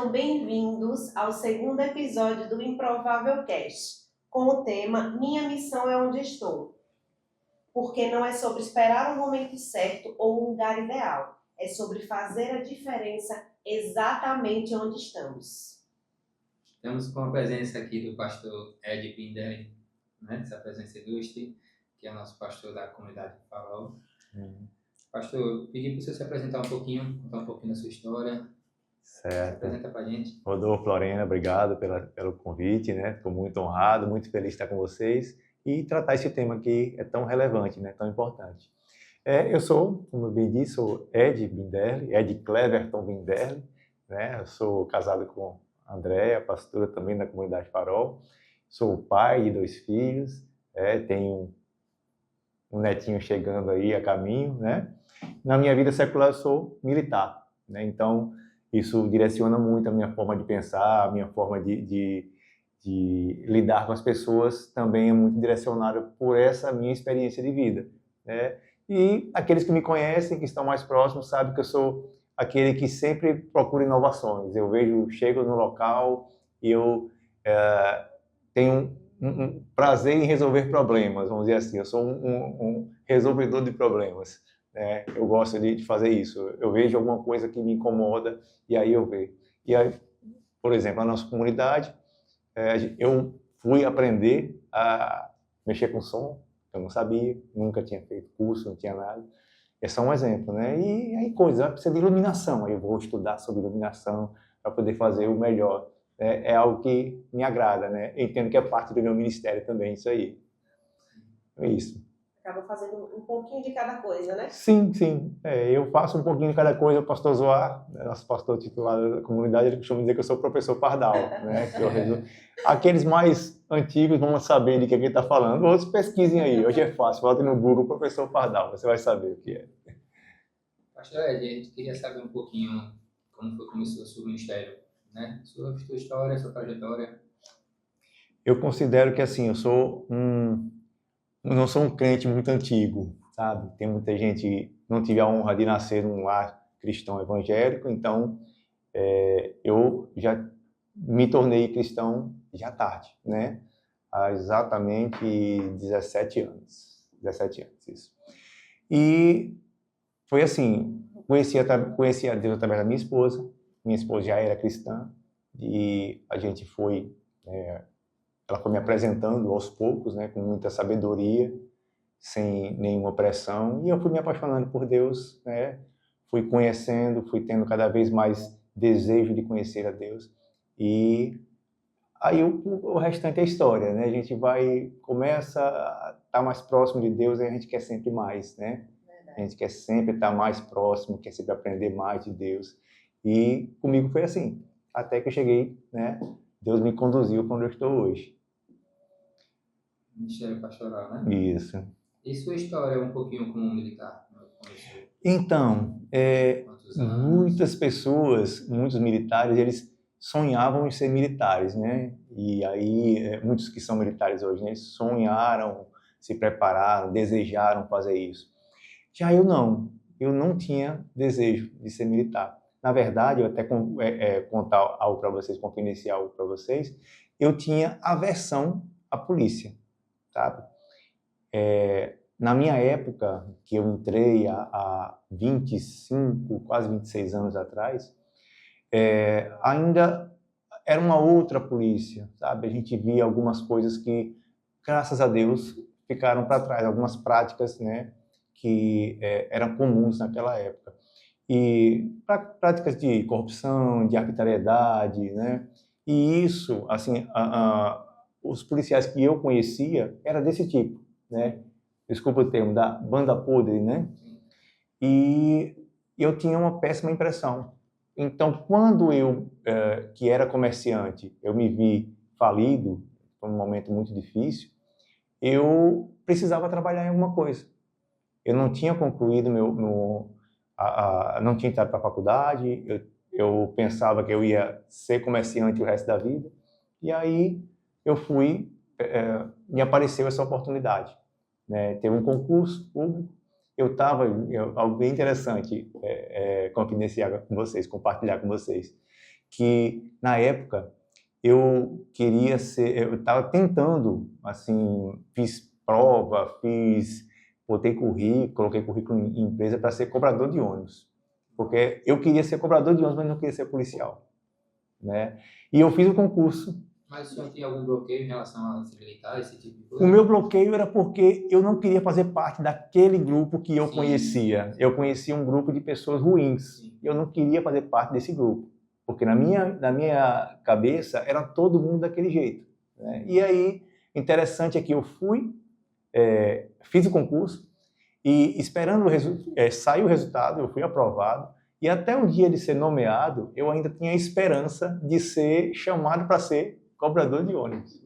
Sejam bem-vindos ao segundo episódio do Improvável Cast, com o tema Minha Missão é Onde Estou. Porque não é sobre esperar o momento certo ou o lugar ideal, é sobre fazer a diferença exatamente onde estamos. Estamos com a presença aqui do pastor Ed Bindelli, né? Essa presença ilustre, que é nosso pastor da comunidade de Farol. Pastor, pedi para você se apresentar um pouquinho, contar um pouquinho da sua história. Certo. Se apresenta para a gente. Rodolfo, Lorena, obrigado pelo convite, né? Estou muito honrado, muito feliz de estar com vocês e tratar esse tema que é tão relevante, né? Tão importante. Eu sou, como eu bem disse, sou Ed Bindelli, Ed Cleverton Bindelli, né? Eu sou casado com a Andréa, pastora também da comunidade Farol. Sou pai de 2 filhos, tenho um netinho chegando aí a caminho, né? Na minha vida secular eu sou militar, né? Então isso direciona muito a minha forma de pensar, a minha forma de lidar com as pessoas também é muito direcionada por essa minha experiência de vida, né? E aqueles que me conhecem, que estão mais próximos, sabem que eu sou aquele que sempre procura inovações. Eu chego no local e eu tenho um prazer em resolver problemas, vamos dizer assim. Eu sou um resolvedor de problemas. Eu gosto de fazer isso. Eu vejo alguma coisa que me incomoda e aí eu vejo. E aí, por exemplo, na nossa comunidade, eu fui aprender a mexer com som. Eu não sabia, nunca tinha feito curso, não tinha nada. É só um exemplo, né? E aí precisa de iluminação. Aí eu vou estudar sobre iluminação para poder fazer o melhor. É algo que me agrada, né? Eu entendo que é parte do meu ministério também, isso aí. É isso. Acaba fazendo um pouquinho de cada coisa, né? Sim, sim. Eu faço um pouquinho de cada coisa. O pastor Zoar, nosso pastor titular da comunidade, ele costuma dizer que eu sou o professor Pardal, né? Aqueles mais antigos vão saber de que ele está falando. Outros pesquisem aí. Hoje é fácil. Bota no Google professor Pardal, você vai saber o que é. Pastor Ed, a gente queria saber um pouquinho como começou o seu ministério, né? Sua história, sua trajetória. Eu considero que assim, não sou um crente muito antigo, sabe? Tem muita gente, não tive a honra de nascer num lar cristão evangélico, então eu já me tornei cristão já tarde, né? Há exatamente 17 anos. 17 anos, isso. E foi assim, conheci a Deus através da minha esposa já era cristã, e a gente foi... ela foi me apresentando aos poucos, né, com muita sabedoria, sem nenhuma pressão, e eu fui me apaixonando por Deus, né? Fui conhecendo, fui tendo cada vez mais desejo de conhecer a Deus, e aí o restante é história, né? A gente começa a estar mais próximo de Deus e a gente quer sempre mais, né? A gente quer sempre estar mais próximo, quer sempre aprender mais de Deus, e comigo foi assim, até que eu cheguei, né? Deus me conduziu para onde eu estou hoje. Ministério pastoral, né? Isso. E sua história é um pouquinho como militar? Então, muitas pessoas, muitos militares, eles sonhavam em ser militares, né? E aí, muitos que são militares hoje, né, sonharam, se prepararam, desejaram fazer isso. Já eu não tinha desejo de ser militar. Na verdade, eu até contar algo para vocês, confidencial para vocês, eu tinha aversão à polícia, sabe? Na minha época, que eu entrei há 25, quase 26 anos atrás, ainda era uma outra polícia, sabe? A gente via algumas coisas que, graças a Deus, ficaram para trás, algumas práticas, né, que eram comuns naquela época. E práticas de corrupção, de arbitrariedade, né? E isso, assim, os policiais que eu conhecia era desse tipo, né? Desculpa o termo, da banda podre, né? E eu tinha uma péssima impressão. Então, quando eu, que era comerciante, eu me vi falido, foi um momento muito difícil, eu precisava trabalhar em alguma coisa. Eu não tinha concluído não tinha entrado para a faculdade, eu pensava que eu ia ser comerciante o resto da vida, e aí eu fui, me apareceu essa oportunidade, né? Teve um concurso público, algo bem interessante confidenciar com vocês, compartilhar com vocês. que, na época, eu estava tentando, assim, fiz prova, botei currículo, coloquei currículo em empresa para ser cobrador de ônibus. Porque eu queria ser cobrador de ônibus, mas não queria ser policial, né? E eu fiz o concurso. Mas o senhor tinha algum bloqueio em relação a ser militar, esse tipo de coisa? O meu bloqueio era porque eu não queria fazer parte daquele grupo que eu Sim. conhecia. Eu conhecia um grupo de pessoas ruins. Sim. Eu não queria fazer parte desse grupo. Porque na minha cabeça era todo mundo daquele jeito, né? E aí, interessante é que eu fiz o concurso e esperando sair o resultado, eu fui aprovado. E até o dia de ser nomeado, eu ainda tinha a esperança de ser chamado para ser cobrador de ônibus.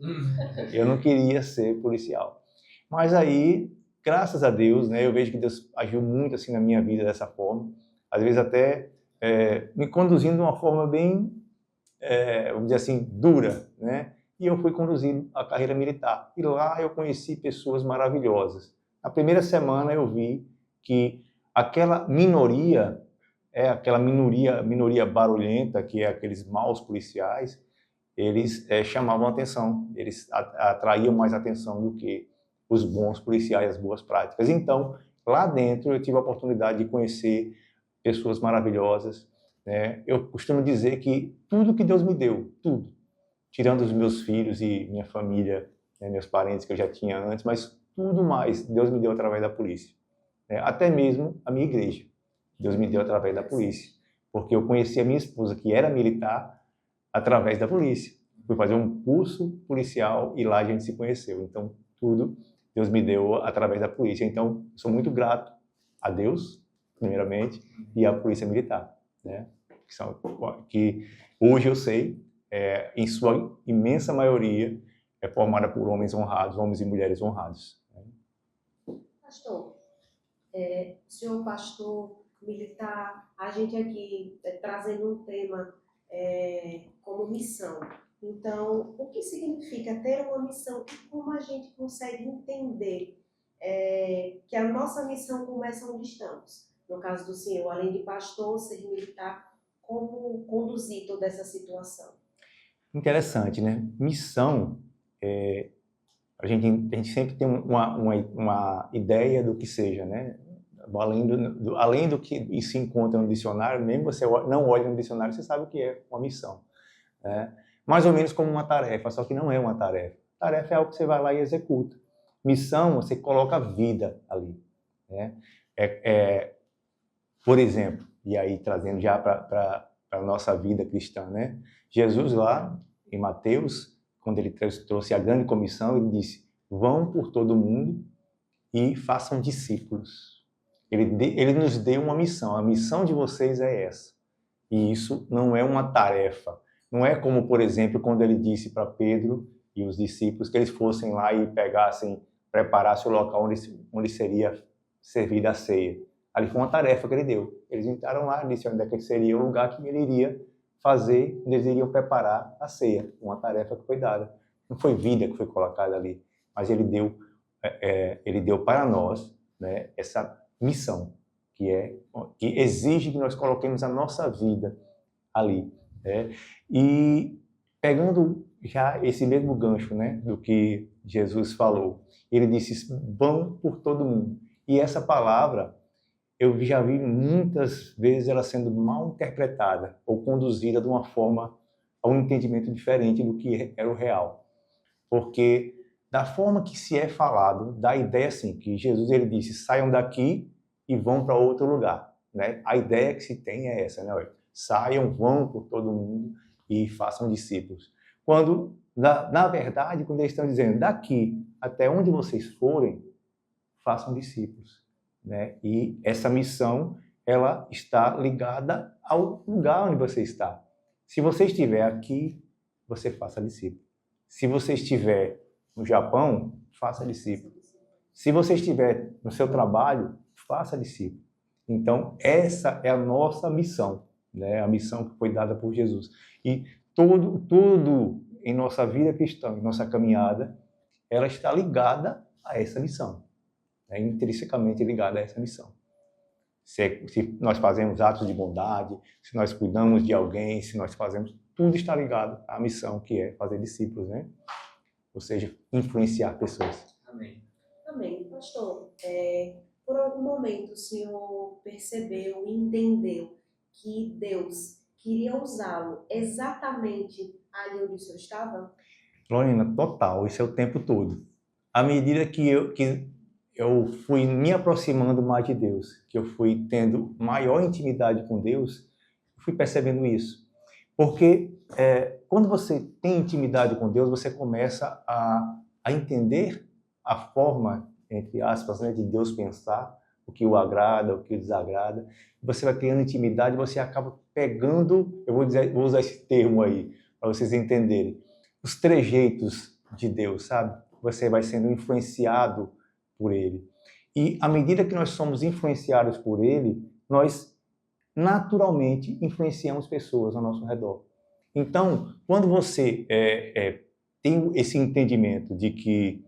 Eu não queria ser policial. Mas aí, graças a Deus, né, eu vejo que Deus agiu muito assim na minha vida dessa forma. Às vezes até me conduzindo de uma forma bem, vamos dizer assim, dura, né? E eu fui conduzido à carreira militar. E lá eu conheci pessoas maravilhosas. Na primeira semana eu vi que aquela minoria, aquela minoria barulhenta, que é aqueles maus policiais, eles chamavam atenção, eles atraíam mais atenção do que os bons policiais, as boas práticas. Então, lá dentro eu tive a oportunidade de conhecer pessoas maravilhosas, né? Eu costumo dizer que tudo que Deus me deu, tudo, tirando os meus filhos e minha família, né, meus parentes que eu já tinha antes, mas tudo mais Deus me deu através da polícia, né? Até mesmo a minha igreja, Deus me deu através da polícia, porque eu conheci a minha esposa, que era militar, através da polícia. Fui fazer um curso policial e lá a gente se conheceu. Então, tudo Deus me deu através da polícia. Então, sou muito grato a Deus, primeiramente, e à Polícia Militar, né? Que hoje eu sei, em sua imensa maioria, é formada por homens honrados, homens e mulheres honrados. Pastor, senhor pastor militar, a gente aqui trazendo um tema como missão. Então, o que significa ter uma missão e como a gente consegue entender que a nossa missão começa onde estamos? No caso do senhor, além de pastor, ser militar, como conduzir toda essa situação? Interessante, né? Missão, a gente sempre tem uma ideia do que seja, né? Além do que se encontra no dicionário, mesmo você não olha no dicionário, você sabe o que é uma missão, né? Mais ou menos como uma tarefa, só que não é uma tarefa. Tarefa é algo que você vai lá e executa. Missão, você coloca a vida ali, né? Por exemplo, e aí trazendo já para a nossa vida cristã, né? Jesus lá em Mateus, quando ele trouxe a grande comissão, ele disse: vão por todo mundo e façam discípulos. Ele nos deu uma missão. A missão de vocês é essa. E isso não é uma tarefa. Não é como, por exemplo, quando ele disse para Pedro e os discípulos que eles fossem lá e preparassem o local onde seria servida a ceia. Ali foi uma tarefa que ele deu. Eles entraram lá e disseram onde é que seria o lugar que ele iria fazer, onde eles iriam preparar a ceia. Uma tarefa que foi dada. Não foi vida que foi colocada ali, mas ele deu para nós, né, essa missão, que exige que nós coloquemos a nossa vida ali, né? E pegando já esse mesmo gancho, né, do que Jesus falou, ele disse: vão por todo mundo. E essa palavra, eu já vi muitas vezes ela sendo mal interpretada ou conduzida de uma forma a um entendimento diferente do que era o real. Porque da forma que se é falado, dá a ideia assim, que Jesus ele disse: saiam daqui e vão para outro lugar, né? A ideia que se tem é essa, né? Saiam, vão por todo mundo e façam discípulos. Quando, na verdade, quando eles estão dizendo: daqui até onde vocês forem, façam discípulos, né? E essa missão, ela está ligada ao lugar onde você está. Se você estiver aqui, você faça discípulo. Se você estiver no Japão, faça discípulo. Se você estiver no seu trabalho, faça discípulo. Então, essa é a nossa missão, né? A missão que foi dada por Jesus. E tudo em nossa vida cristã, em nossa caminhada, ela está ligada a essa missão. É intrinsecamente ligada a essa missão. se nós fazemos atos de bondade, se nós cuidamos de alguém, se nós fazemos... Tudo está ligado à missão que é fazer discípulos, né? Ou seja, influenciar pessoas. Amém. Amém. Pastor, por algum momento o senhor percebeu, entendeu que Deus queria usá-lo exatamente ali onde o senhor estava? Lorena, total, isso é o tempo todo. À medida que eu fui me aproximando mais de Deus, que eu fui tendo maior intimidade com Deus, fui percebendo isso. Porque quando você tem intimidade com Deus, você começa a entender a forma, entre aspas, né, de Deus pensar, o que o agrada, o que o desagrada. Você vai criando intimidade, você acaba pegando, vou usar esse termo aí, para vocês entenderem, os trejeitos de Deus, sabe? Você vai sendo influenciado por Ele. E à medida que nós somos influenciados por Ele, nós naturalmente influenciamos pessoas ao nosso redor. Então, quando você tem esse entendimento de que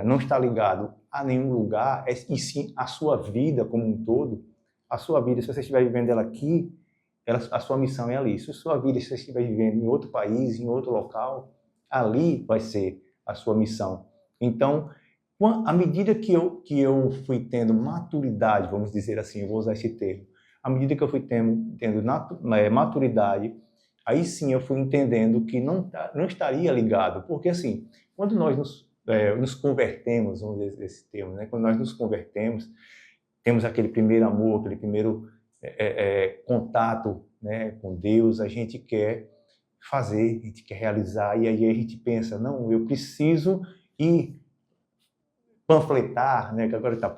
não está ligado a nenhum lugar, e sim a sua vida como um todo, a sua vida, se você estiver vivendo ela aqui, a sua missão é ali. Se a sua vida, se você estiver vivendo em outro país, em outro local, ali vai ser a sua missão. Então, à medida que eu fui tendo maturidade, vamos dizer assim, eu vou usar esse termo, à medida que eu fui tendo maturidade, aí sim eu fui entendendo que não estaria ligado. Porque assim, quando nós nos convertemos, vamos dizer esse termo, né? Quando nós nos convertemos, temos aquele primeiro amor, aquele primeiro contato, né, com Deus, a gente quer fazer, a gente quer realizar, e aí a gente pensa, não, eu preciso ir panfletar, né, que agora está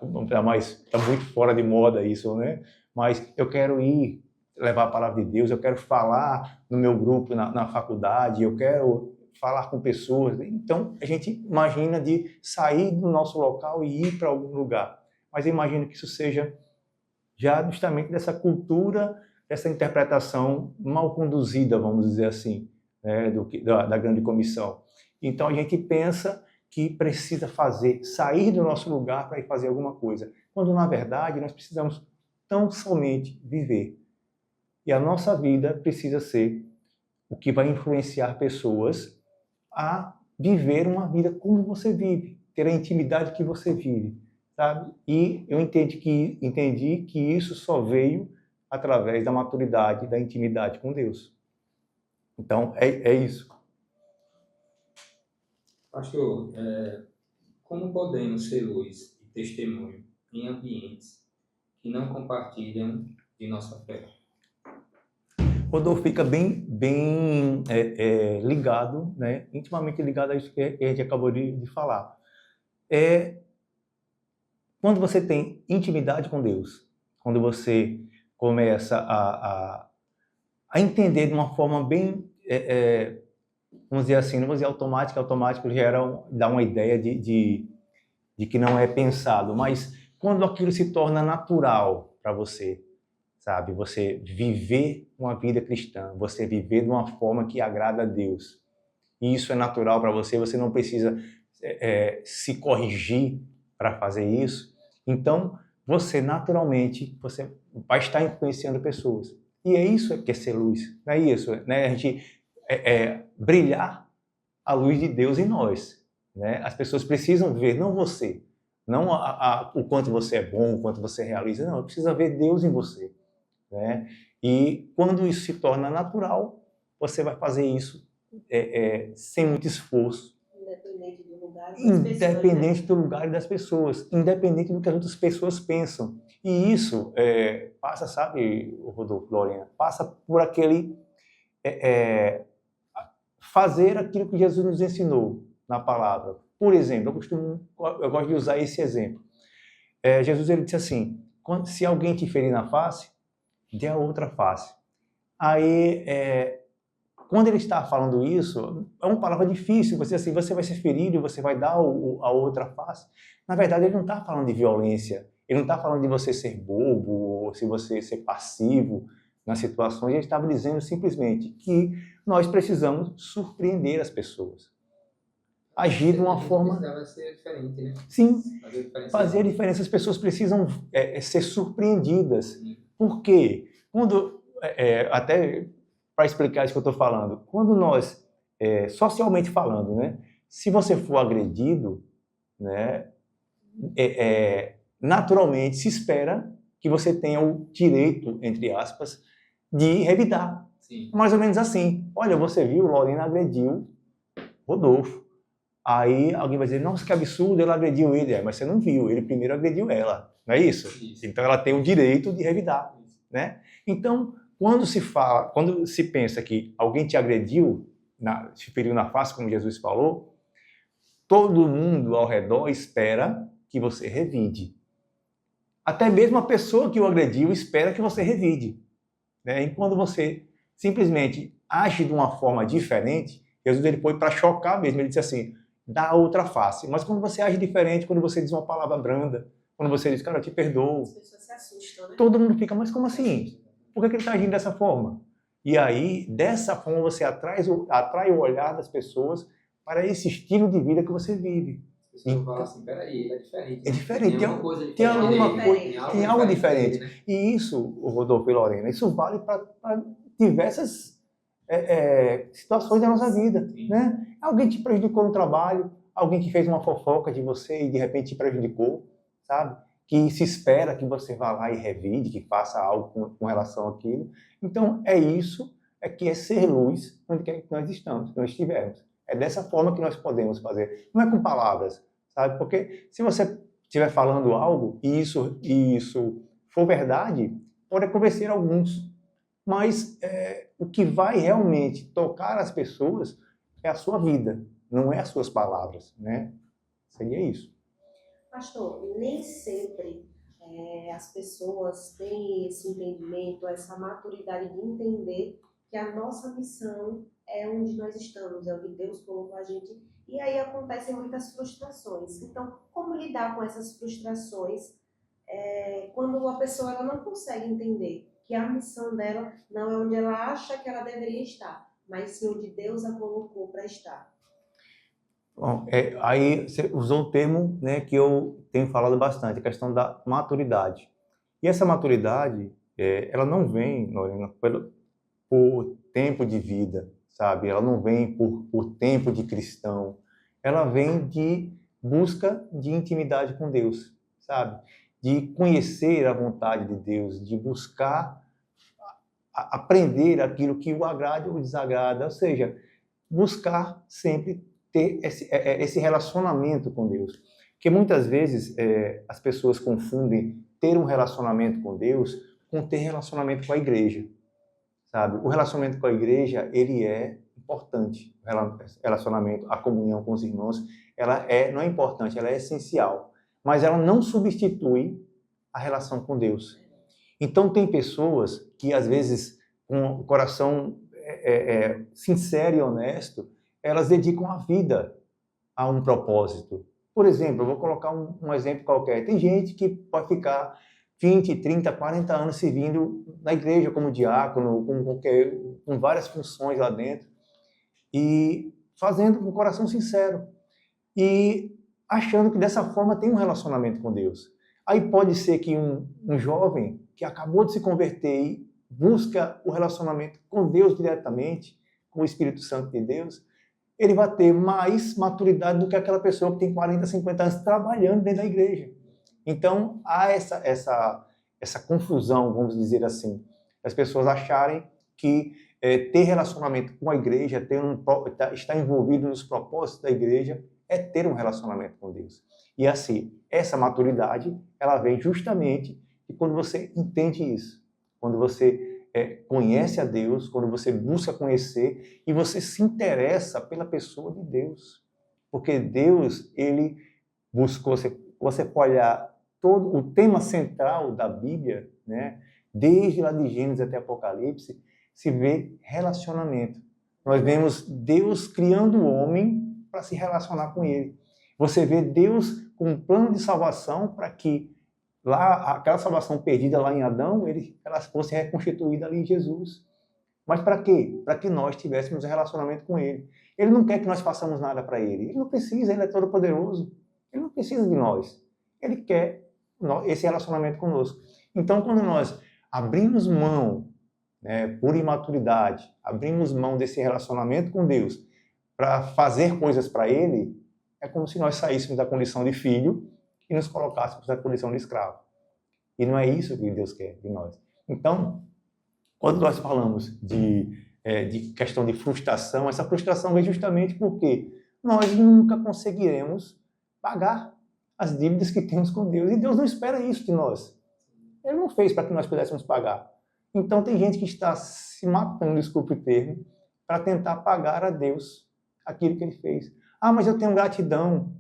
muito fora de moda isso, né? Mas eu quero ir levar a palavra de Deus, eu quero falar no meu grupo na faculdade, eu quero falar com pessoas. Então, a gente imagina de sair do nosso local e ir para algum lugar. Mas eu imagino que isso seja já justamente dessa cultura, dessa interpretação mal conduzida, vamos dizer assim, né, da grande comissão. Então, a gente pensa que precisa sair do nosso lugar para ir fazer alguma coisa, quando, na verdade, nós precisamos tão somente viver. E a nossa vida precisa ser o que vai influenciar pessoas a viver uma vida como você vive, ter a intimidade que você vive, sabe? E eu entendi que isso só veio através da maturidade, da intimidade com Deus. Então, é isso. Pastor, como podemos ser luz e testemunho em ambientes que não compartilham de nossa fé? Rodolfo fica bem ligado, né? Intimamente ligado a isso que a gente acabou de falar. Quando você tem intimidade com Deus, quando você começa a entender de uma forma bem, vamos dizer assim, não vou dizer automático dá uma ideia de que não é pensado, mas quando aquilo se torna natural para você, sabe? Você viver uma vida cristã, você viver de uma forma que agrada a Deus. E isso é natural para você, você não precisa se corrigir para fazer isso. Então, você naturalmente vai estar influenciando pessoas. E é isso que é ser luz. Não é isso, né? A gente brilhar a luz de Deus em nós, né? As pessoas precisam ver, não você, não o quanto você é bom, o quanto você realiza, não, precisa ver Deus em você, né? E quando isso se torna natural, você vai fazer isso sem muito esforço. Independente do lugar das Independente do lugar e das pessoas, independente do que as outras pessoas pensam. E isso passa, sabe, Rodolfo, Lorena, passa por aquele fazer aquilo que Jesus nos ensinou na palavra. Por exemplo, eu gosto de usar esse exemplo. Jesus ele disse assim: se alguém te ferir na face, dê a outra face. Aí, quando ele está falando isso, é uma palavra difícil. Você vai ser ferido e você vai dar a outra face. Na verdade, ele não está falando de violência. Ele não está falando de você ser bobo ou se você ser passivo nas situações. Ele estava dizendo simplesmente que nós precisamos surpreender as pessoas. agir de uma forma... Precisava ser diferente, né? Sim, Fazer a diferença. As pessoas precisam ser surpreendidas. Por quê? Quando, até para explicar isso que eu estou falando, quando nós, socialmente falando, né, se você for agredido, né, naturalmente se espera que você tenha o direito, entre aspas, de revidar. Sim. Mais ou menos assim. Olha, você viu, Lorena agrediu Rodolfo. Aí alguém vai dizer, nossa, que absurdo, ela agrediu ele. Mas você não viu, ele primeiro agrediu ela. Não é isso? Então ela tem o direito de revidar. Né? Então, quando se pensa que alguém te agrediu, te feriu na face, como Jesus falou, todo mundo ao redor espera que você revide. Até mesmo a pessoa que o agrediu espera que você revide. Né? E quando você simplesmente age de uma forma diferente, Jesus ele foi para chocar mesmo, ele disse assim, dá outra face. Mas quando você age diferente, quando você diz uma palavra branda, quando você diz, cara, eu te perdoo, As pessoas se assustam, né? todo mundo fica, mas como assim? Por que ele está agindo dessa forma? E aí, dessa forma, você atrai o olhar das pessoas para esse estilo de vida que você vive. As pessoas falam assim, peraí, ele é diferente. É diferente, Tem alguma coisa diferente. tem algo diferente. Né? E isso, Rodolfo e Lorena, isso vale para diversas situações da nossa vida. Né? Alguém te prejudicou no trabalho, alguém que fez uma fofoca de você e de repente te prejudicou, sabe? Que se espera que você vá lá e revide, que faça algo com relação àquilo. Então, que é ser luz onde quer que nós estamos, que nós estivermos. É dessa forma que nós podemos fazer. Não é com palavras, sabe? Porque se você estiver falando algo e isso for verdade, pode convencer alguns. Mas o que vai realmente tocar as pessoas é a sua vida, não é as suas palavras, né? Seria isso. Pastor, nem sempre as pessoas têm esse entendimento, essa maturidade de entender que a nossa missão é onde nós estamos, é onde Deus colocou a gente. E aí acontecem muitas frustrações. Então, como lidar com essas frustrações quando a pessoa ela não consegue entender que a missão dela não é onde ela acha que ela deveria estar, mas sim onde Deus a colocou para estar? Bom, aí você usou um termo, né, que eu tenho falado bastante, a questão da maturidade. E essa maturidade, ela não vem, Lorena, por tempo de vida, sabe? Ela não vem por tempo de cristão. Ela vem de busca de intimidade com Deus, sabe? De conhecer a vontade de Deus, de buscar aprender aquilo que o agrada ou o desagrada, ou seja, buscar sempre ter esse relacionamento com Deus. Porque muitas vezes as pessoas confundem ter um relacionamento com Deus com ter relacionamento com a igreja, sabe? O relacionamento com a igreja, ele é importante. O relacionamento, a comunhão com os irmãos, não é importante, ela é essencial. Mas ela não substitui a relação com Deus. Então, tem pessoas que, às vezes, com o coração sincero e honesto, elas dedicam a vida a um propósito. Por exemplo, eu vou colocar um exemplo qualquer. Tem gente que pode ficar 20, 30, 40 anos servindo na igreja como diácono, com várias funções lá dentro, e fazendo com o coração sincero. E achando que dessa forma tem um relacionamento com Deus. Aí pode ser que um jovem que acabou de se converter e busca o relacionamento com Deus diretamente, com o Espírito Santo de Deus, ele vai ter mais maturidade do que aquela pessoa que tem 40, 50 anos trabalhando dentro da igreja. Então, há essa confusão, vamos dizer assim, as pessoas acharem que ter relacionamento com a igreja, estar envolvido nos propósitos da igreja, é ter um relacionamento com Deus. E assim, essa maturidade, ela vem justamente quando você entende isso, quando você conhece a Deus, quando você busca conhecer e você se interessa pela pessoa de Deus. Porque Deus, ele buscou, você pode olhar todo o tema central da Bíblia, né, desde lá de Gênesis até Apocalipse, se vê relacionamento. Nós vemos Deus criando o homem para se relacionar com ele. Você vê Deus com um plano de salvação para que lá, aquela salvação perdida lá em Adão, ela fosse reconstituída ali em Jesus. Mas para quê? Para que nós tivéssemos um relacionamento com Ele. Ele não quer que nós façamos nada para Ele. Ele não precisa, Ele é todo-poderoso. Ele não precisa de nós. Ele quer esse relacionamento conosco. Então, quando nós abrimos mão, né, por imaturidade, abrimos mão desse relacionamento com Deus para fazer coisas para Ele, é como se nós saíssemos da condição de filho e nos colocássemos na condição de escravo. E não é isso que Deus quer de nós. Então, quando nós falamos de questão de frustração, essa frustração vem justamente porque nós nunca conseguiremos pagar as dívidas que temos com Deus. E Deus não espera isso de nós. Ele não fez para que nós pudéssemos pagar. Então, tem gente que está se matando, desculpe o termo, para tentar pagar a Deus aquilo que Ele fez. Ah, mas eu tenho gratidão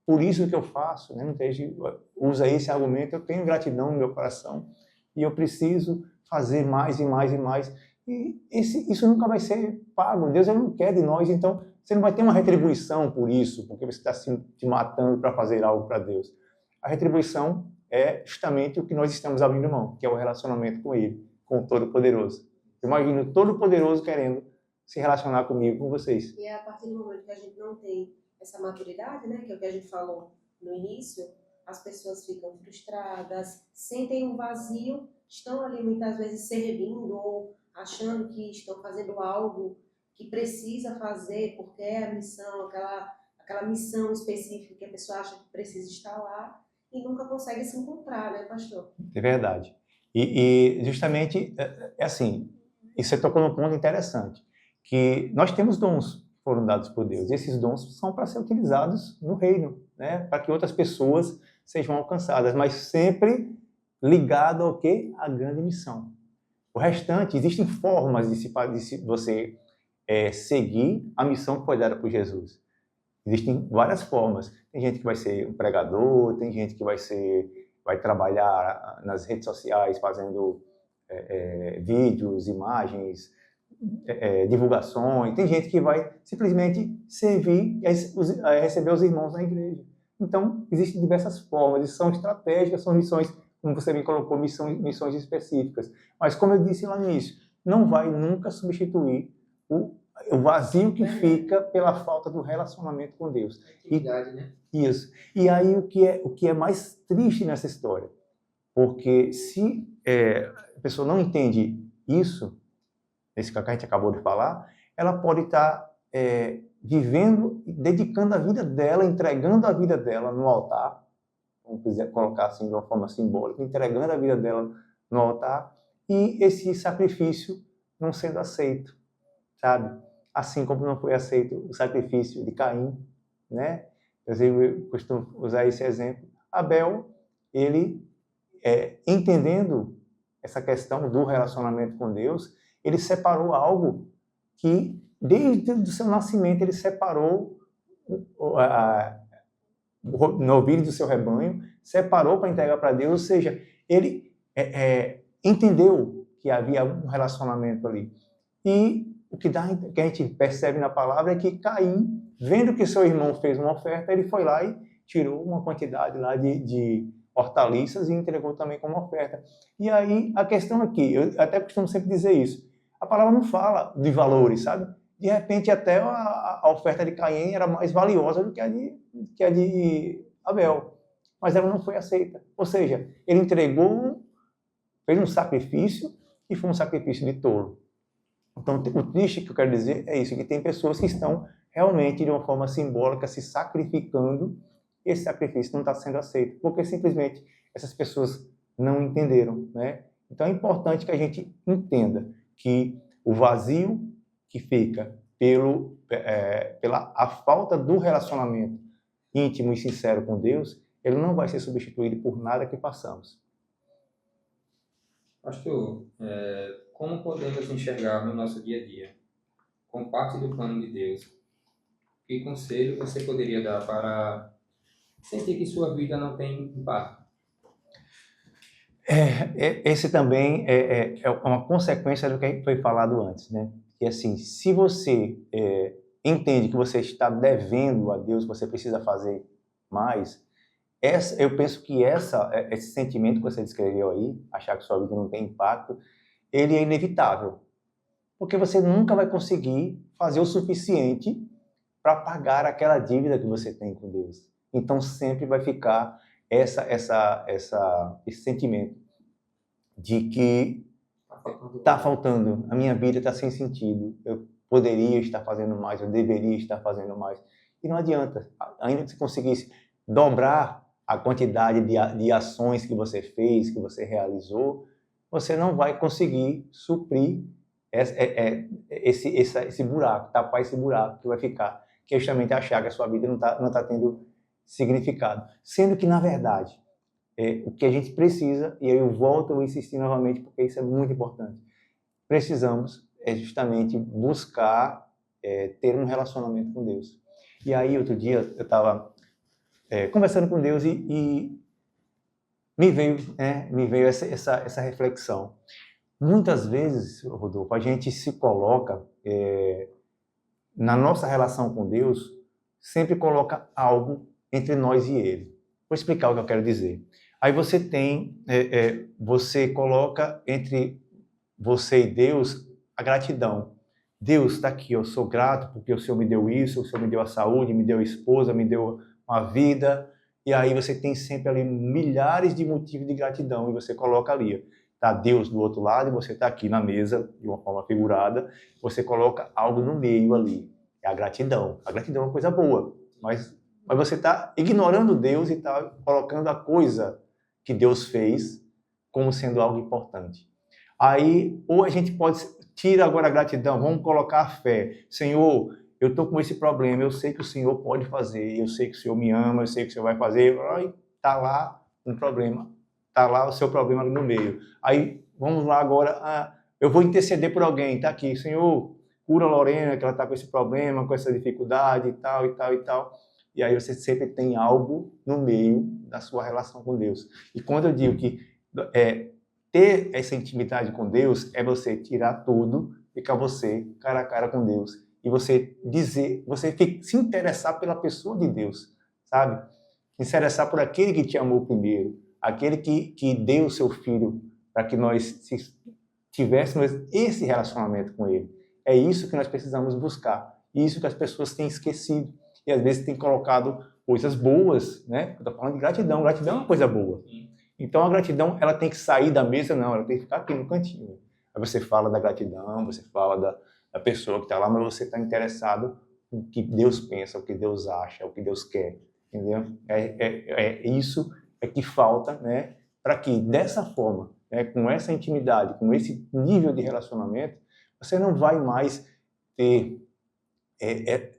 por isso que eu faço. Né? Muita gente usa esse argumento, eu tenho gratidão no meu coração e eu preciso fazer mais e mais e mais. E isso nunca vai ser pago. Deus ele não quer de nós, então você não vai ter uma retribuição por isso, porque você está se matando para fazer algo para Deus. A retribuição é justamente o que nós estamos abrindo mão, que é o relacionamento com Ele, com o Todo-Poderoso. Imagino o Todo-Poderoso querendo se relacionar comigo, com vocês. E é a partir do momento que a gente não tem essa maturidade, né, que é o que a gente falou no início, as pessoas ficam frustradas, sentem um vazio, estão ali muitas vezes servindo ou achando que estão fazendo algo que precisa fazer porque é a missão, aquela missão específica que a pessoa acha que precisa estar lá e nunca consegue se encontrar, né, pastor? É verdade. E justamente, é assim, e você tocou num ponto interessante, que nós temos dons que foram dados por Deus, e esses dons são para ser utilizados no reino, né, para que outras pessoas sejam alcançadas, mas sempre ligado ao quê? À grande missão. O restante, existem formas de você seguir a missão que foi dada por Jesus. Existem várias formas. Tem gente que vai ser um pregador, tem gente que vai trabalhar nas redes sociais fazendo vídeos, imagens, divulgações. Tem gente que vai simplesmente servir e receber os irmãos na igreja. Então, existem diversas formas, e são estratégicas, são missões, como você me colocou, missões específicas. Mas, como eu disse lá no início, não vai nunca substituir o vazio que fica pela falta do relacionamento com Deus. Né? Isso. E aí o que é mais triste nessa história? Porque se a pessoa não entende isso, esse que a gente acabou de falar, ela pode estar vivendo, dedicando a vida dela, entregando a vida dela no altar, vamos quiser colocar assim de uma forma simbólica, entregando a vida dela no altar, e esse sacrifício não sendo aceito, sabe? Assim como não foi aceito o sacrifício de Caim, né? Eu costumo usar esse exemplo. Abel, ele, entendendo essa questão do relacionamento com Deus, ele separou algo que, desde o seu nascimento, ele separou o novilho do seu rebanho, separou para entregar para Deus, ou seja, ele entendeu que havia um relacionamento ali. E o que a gente percebe na palavra é que Caim, vendo que seu irmão fez uma oferta, ele foi lá e tirou uma quantidade lá de hortaliças e entregou também como oferta. E aí, a questão aqui, eu até costumo sempre dizer isso, a palavra não fala de valores, sabe? De repente, até a oferta de Caim era mais valiosa do que a de Abel, mas ela não foi aceita. Ou seja, ele entregou, fez um sacrifício e foi um sacrifício de tolo. Então, o triste que eu quero dizer é isso, que tem pessoas que estão realmente, de uma forma simbólica, se sacrificando, e esse sacrifício não está sendo aceito, porque simplesmente essas pessoas não entenderam, né? Então, é importante que a gente entenda que o vazio que fica pela a falta do relacionamento íntimo e sincero com Deus, ele não vai ser substituído por nada que passamos. Pastor, como podemos enxergar no nosso dia a dia, com parte do plano de Deus? Que conselho você poderia dar para sentir que sua vida não tem impacto? Esse também é uma consequência do que foi falado antes, né? Que assim, se você entende que você está devendo a Deus, você precisa fazer mais, eu penso que esse sentimento que você descreveu aí, achar que sua vida não tem impacto, ele é inevitável. porque você nunca vai conseguir fazer o suficiente para pagar aquela dívida que você tem com Deus. Então sempre vai ficar esse sentimento de que está faltando, a minha vida está sem sentido, eu poderia estar fazendo mais, eu deveria estar fazendo mais. E não adianta, ainda que você conseguisse dobrar a quantidade de ações que você fez, que você realizou, você não vai conseguir suprir esse buraco, tapar esse buraco que vai ficar, que é justamente achar que a sua vida não tá tendo significado. Sendo que, na verdade, o que a gente precisa, e aí eu volto a insistir novamente, porque isso é muito importante, precisamos justamente buscar ter um relacionamento com Deus. E aí, outro dia, eu estava conversando com Deus e me veio essa reflexão. Muitas vezes, Rodolfo, a gente se coloca, na nossa relação com Deus, sempre coloca algo entre nós e Ele. Vou explicar o que eu quero dizer. Aí você você coloca entre você e Deus a gratidão. Deus está aqui, eu sou grato porque o Senhor me deu isso, o Senhor me deu a saúde, me deu a esposa, me deu uma vida. E aí você tem sempre ali milhares de motivos de gratidão e você coloca ali. Está Deus do outro lado e você está aqui na mesa, de uma forma figurada, você coloca algo no meio ali. É a gratidão. A gratidão é uma coisa boa, mas você está ignorando Deus e está colocando a coisa que Deus fez como sendo algo importante. Aí, ou a gente tira agora a gratidão, vamos colocar a fé. Senhor, eu estou com esse problema, eu sei que o Senhor pode fazer, eu sei que o Senhor me ama, eu sei que o Senhor vai fazer. Está lá um problema, está lá o seu problema ali no meio. Aí, vamos lá agora, eu vou interceder por alguém, está aqui, Senhor, cura a Lorena, que ela está com esse problema, com essa dificuldade e tal, e tal, e tal. E aí você sempre tem algo no meio da sua relação com Deus. E quando eu digo que ter essa intimidade com Deus é você tirar tudo, ficar você cara a cara com Deus. E você se interessar pela pessoa de Deus, sabe? Se interessar por aquele que te amou primeiro, aquele que deu o seu filho para que nós tivéssemos esse relacionamento com ele. É isso que nós precisamos buscar. Isso que as pessoas têm esquecido. E às vezes têm colocado coisas boas, né? Eu estou falando de gratidão. Gratidão é uma coisa boa. Então a gratidão, ela tem que sair da mesa, não. Ela tem que ficar aqui no cantinho. Aí você fala da gratidão, você fala da pessoa que está lá, mas você está interessado no que Deus pensa, o que Deus acha, o que Deus quer. Entendeu? Isso que falta, né? Para que dessa forma, né, com essa intimidade, com esse nível de relacionamento, você não vai mais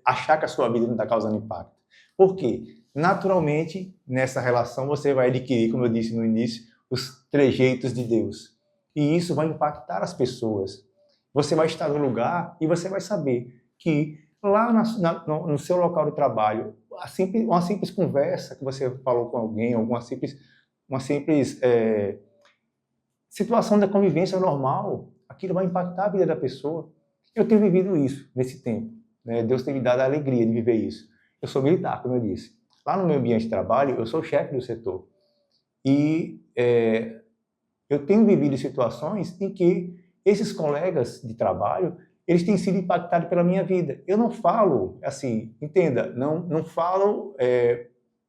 achar que a sua vida não está causando impacto. Por quê? Naturalmente, nessa relação, você vai adquirir, como eu disse no início, os trejeitos de Deus. E isso vai impactar as pessoas. Você vai estar no lugar e você vai saber que lá no seu local de trabalho, uma simples conversa que você falou com alguém, uma simples situação da convivência normal, aquilo vai impactar a vida da pessoa. Eu tenho vivido isso nesse tempo. Né? Deus tem me dado a alegria de viver isso. Eu sou militar, como eu disse. Lá no meu ambiente de trabalho, eu sou chefe do setor. E eu tenho vivido situações em que esses colegas de trabalho, eles têm sido impactados pela minha vida. Eu não falo, assim, entenda, não falo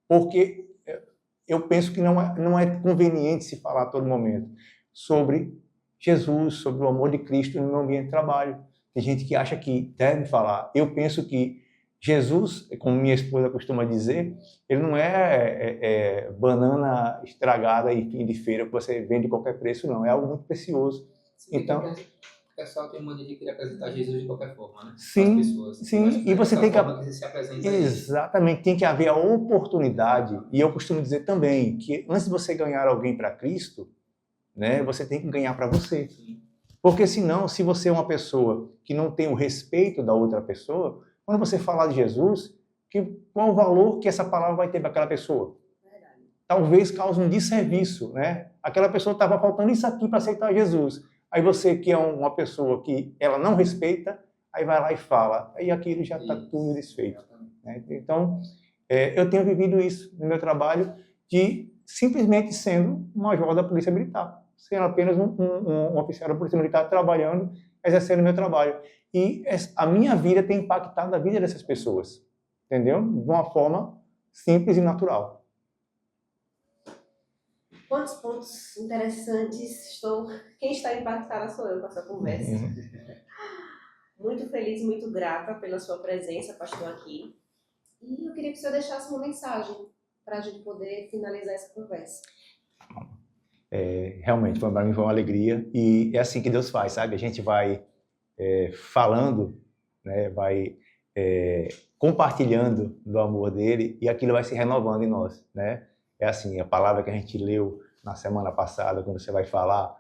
porque eu penso que não é conveniente se falar a todo momento sobre Jesus, sobre o amor de Cristo no meu ambiente de trabalho. Tem gente que acha que deve falar. Eu penso que Jesus, como minha esposa costuma dizer, ele não é banana estragada e fim de feira que você vende a qualquer preço, não. É algo muito precioso. Então, o pessoal tem mania de querer apresentar Jesus de qualquer forma, né? Sim, pessoas. sim. E você tem que se apresenta exatamente, tem que haver a oportunidade. E eu costumo dizer também que antes de você ganhar alguém para Cristo, né, você tem que ganhar para você. Sim. Porque senão, se você é uma pessoa que não tem o respeito da outra pessoa, quando você falar de Jesus, qual o valor que essa palavra vai ter para aquela pessoa? Verdade. Talvez cause um desserviço, né? Aquela pessoa estava faltando isso aqui para aceitar Jesus. Aí você, que é uma pessoa que ela não respeita, aí vai lá e fala. Aí aquilo já está tudo desfeito. Né? Então, eu tenho vivido isso no meu trabalho, de simplesmente sendo um major da Polícia Militar. Sendo apenas um oficial da Polícia Militar trabalhando exercendo o meu trabalho. E a minha vida tem impactado a vida dessas pessoas, entendeu? De uma forma simples e natural. Quantos pontos interessantes Quem está impactada sou eu com essa conversa. Muito feliz, muito grata pela sua presença, pastor, aqui. E eu queria que o senhor deixasse uma mensagem para a gente poder finalizar essa conversa. Realmente, para mim foi uma alegria. E é assim que Deus faz, sabe? A gente vai falando, né? Vai compartilhando do amor dele e aquilo vai se renovando em nós, né? É assim, a palavra que a gente leu na semana passada, quando você vai falar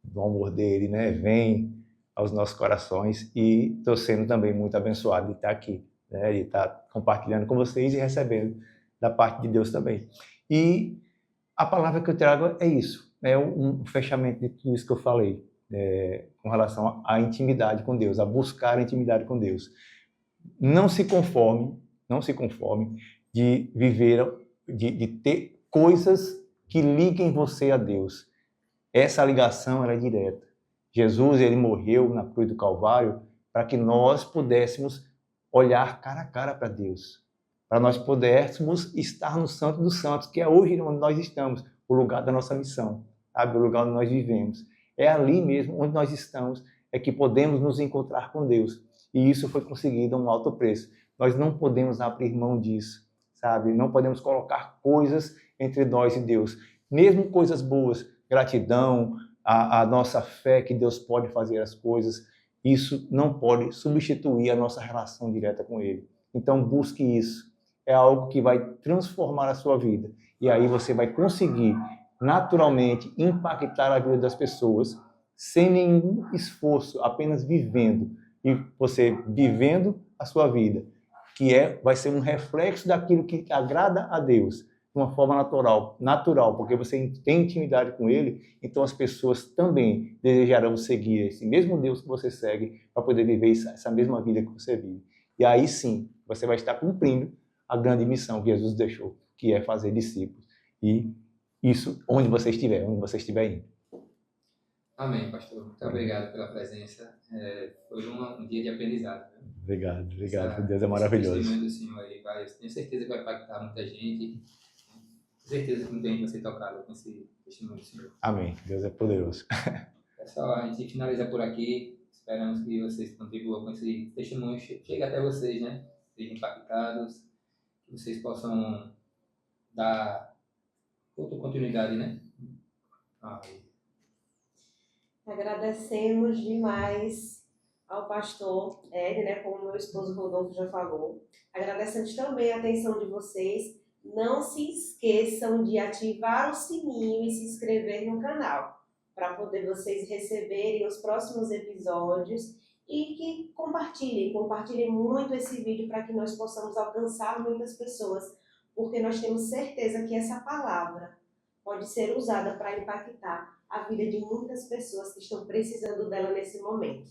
do amor dele, né? Vem aos nossos corações e estou sendo também muito abençoado de estar aqui, né? De estar compartilhando com vocês e recebendo da parte de Deus também. E a palavra que eu trago é isso, é um fechamento de tudo isso que eu falei, com relação à intimidade com Deus, a buscar a intimidade com Deus. Não se conforme de viver, de ter coisas que liguem você a Deus. Essa ligação ela é direta. Jesus, ele morreu na cruz do Calvário para que nós pudéssemos olhar cara a cara para Deus, para nós pudéssemos estar no Santo dos Santos, que é hoje onde nós estamos, o lugar da nossa missão, sabe? O lugar onde nós vivemos. É ali mesmo onde nós estamos, é que podemos nos encontrar com Deus. E isso foi conseguido a um alto preço. Nós não podemos abrir mão disso, sabe? Não podemos colocar coisas entre nós e Deus. Mesmo coisas boas, gratidão, a nossa fé que Deus pode fazer as coisas, isso não pode substituir a nossa relação direta com Ele. Então busque isso. É algo que vai transformar a sua vida. E aí você vai conseguir naturalmente impactar a vida das pessoas sem nenhum esforço, apenas vivendo. E você vivendo a sua vida, que vai ser um reflexo daquilo que agrada a Deus, de uma forma natural, porque você tem intimidade com Ele, então as pessoas também desejarão seguir esse mesmo Deus que você segue, para poder viver essa mesma vida que você vive. E aí sim, você vai estar cumprindo a grande missão que Jesus deixou, que é fazer discípulos. E isso onde você estiver indo. Amém, pastor. Muito obrigado pela presença. Foi um dia de aprendizado. Né? Obrigado. Deus é maravilhoso. Esse testemunho do Senhor aí tenho certeza que vai impactar muita gente. Tenho certeza que muita gente vai ser tocada com esse testemunho do Senhor. Amém. Deus é poderoso. Pessoal, a gente finaliza por aqui. Esperamos que vocês contribuam com esse testemunho. Chegue até vocês, né? Sejam impactados. Que vocês possam dar outra continuidade, né? Agradecemos demais ao pastor Ed, né, como meu esposo Rodolfo já falou. Agradecemos também a atenção de vocês. Não se esqueçam de ativar o sininho e se inscrever no canal, para poder vocês receberem os próximos episódios e que compartilhem muito esse vídeo para que nós possamos alcançar muitas pessoas, porque nós temos certeza que essa palavra pode ser usada para impactar a vida de muitas pessoas que estão precisando dela nesse momento.